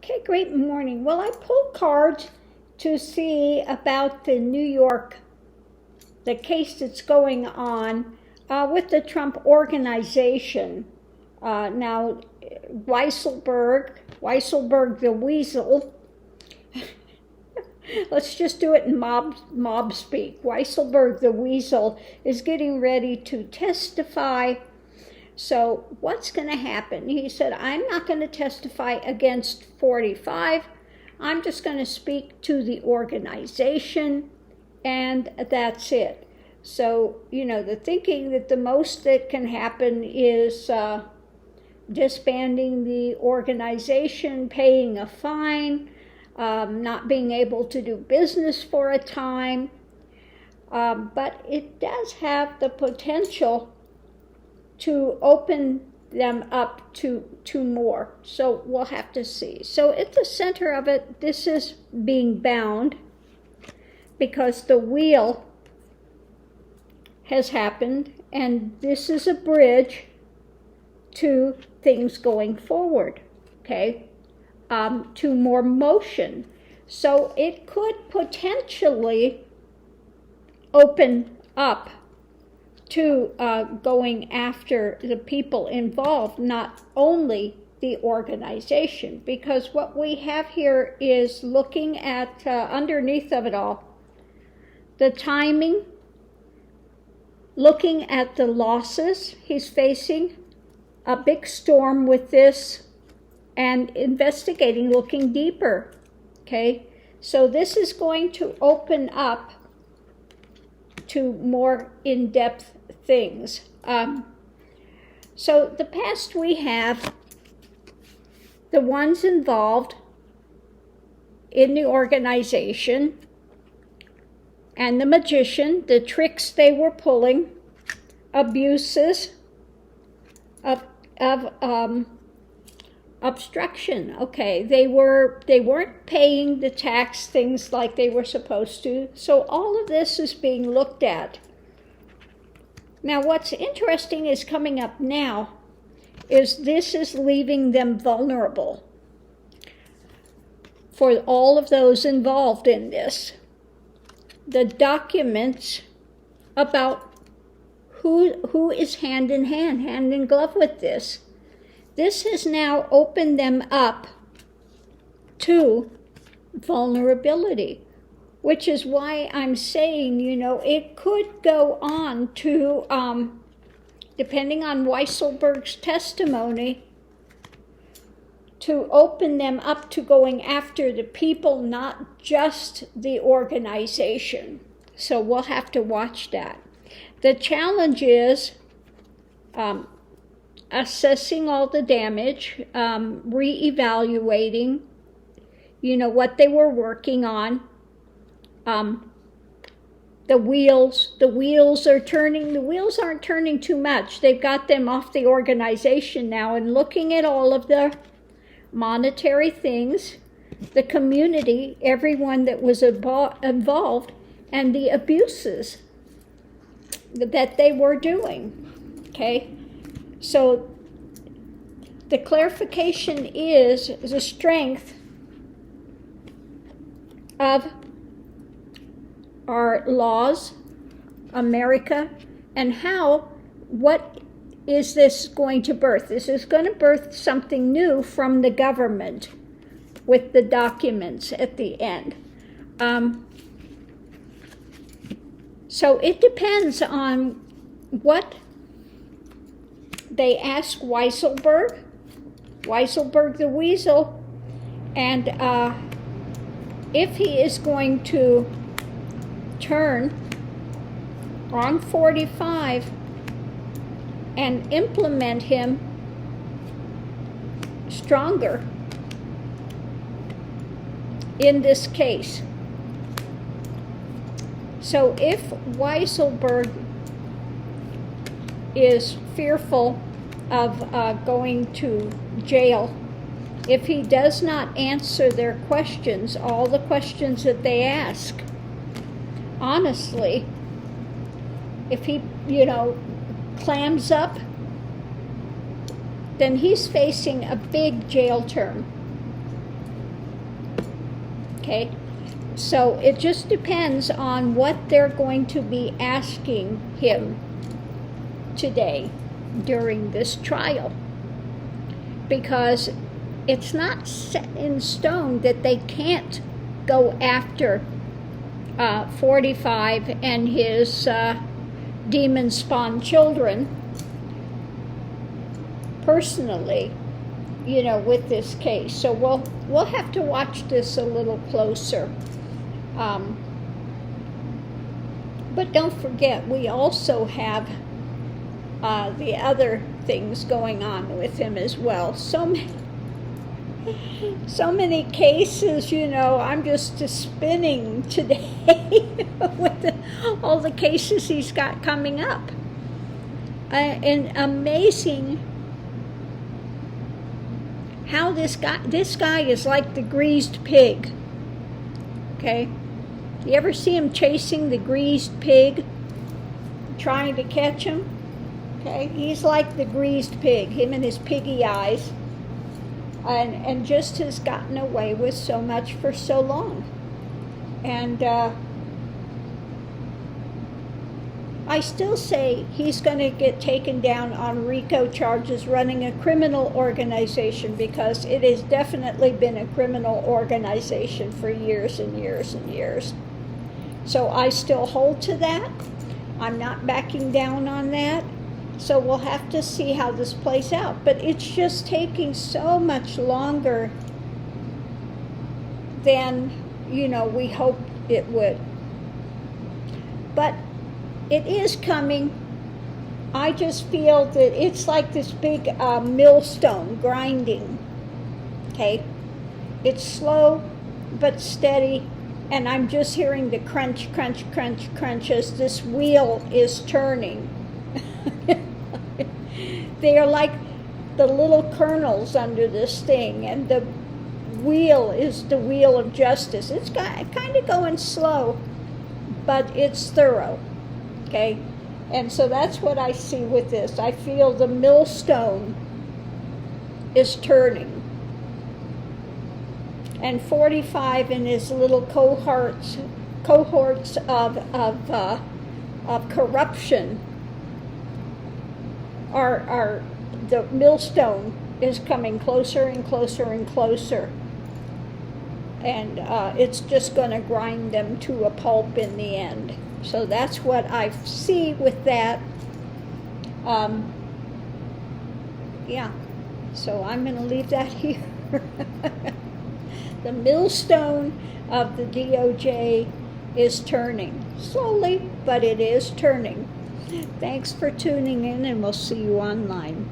Okay, great morning. Well, I pulled cards to see about the New York, the case that's going on with the Trump organization. Now, Weisselberg the Weasel, let's just do it in mob speak. Weisselberg the Weasel is getting ready to testify. So what's going to happen? He said, I'm not going to testify against 45. I'm just going to speak to the organization, and that's it. So, the thinking that the most that can happen is disbanding the organization, paying a fine, not being able to do business for a time. But it does have the potential to open them up to more. So we'll have to see. So at the center of it, this is being bound because the wheel has happened, and this is a bridge to things going forward, okay, to more motion. So it could potentially open up to going after the people involved, not only the organization, because what we have here is looking at underneath of it all, the timing, looking at the losses he's facing, a big storm with this, and investigating, looking deeper, okay? So this is going to open up to more in-depth things. So the past we have the ones involved in the organization and the magician, the tricks they were pulling, abuses of obstruction. Okay, they weren't paying the tax things like they were supposed to. So all of this is being looked at. Now, what's interesting is coming up now is this is leaving them vulnerable for all of those involved in this. The documents about who is hand in glove with this. This has now opened them up to vulnerability, which is why I'm saying, it could go on to, depending on Weisselberg's testimony, to open them up to going after the people, not just the organization. So we'll have to watch that. The challenge is assessing all the damage, reevaluating, what they were working on. The wheels are turning. The wheels aren't turning too much. They've got them off the organization now, and looking at all of the monetary things, the community, everyone that was involved, and the abuses that they were doing, okay? So the clarification is the strength of our laws, America, and what is this going to birth? This is going to birth something new from the government with the documents at the end. So it depends on what they ask Weisselberg the Weasel, and if he is going to turn on 45 and implement him stronger in this case. So if Weisselberg is fearful of going to jail, if he does not answer their questions, all the questions that they ask, honestly, if he, clams up, then he's facing a big jail term. Okay? So it just depends on what they're going to be asking him today during this trial. Because it's not set in stone that they can't go after 45 and his demon-spawned children personally, with this case. So we'll have to watch this a little closer. But don't forget, we also have the other things going on with him as well. So many cases, I'm just spinning today with all the cases he's got coming up. And amazing how this guy is like the greased pig. Okay? You ever see him chasing the greased pig, trying to catch him? Okay? He's like the greased pig, him and his piggy eyes. And just has gotten away with so much for so long. And I still say he's going to get taken down on RICO charges running a criminal organization, because it has definitely been a criminal organization for years and years and years. So I still hold to that. I'm not backing down on that. So we'll have to see how this plays out. But it's just taking so much longer than, we hoped it would. But it is coming. I just feel that it's like this big millstone grinding. Okay? It's slow but steady. And I'm just hearing the crunch, crunch, crunch, crunch as this wheel is turning. They are like the little kernels under this thing, and the wheel is the wheel of justice. It's kind of going slow, but it's thorough, okay? And so that's what I see with this. I feel the millstone is turning. And 45 and his little cohorts of corruption are the millstone is coming closer and closer and closer, and it's just going to grind them to a pulp in the end. So that's what I see with that. Yeah, so I'm going to leave that here. The millstone of the DOJ is turning slowly, but it is turning. Thanks for tuning in, and we'll see you online.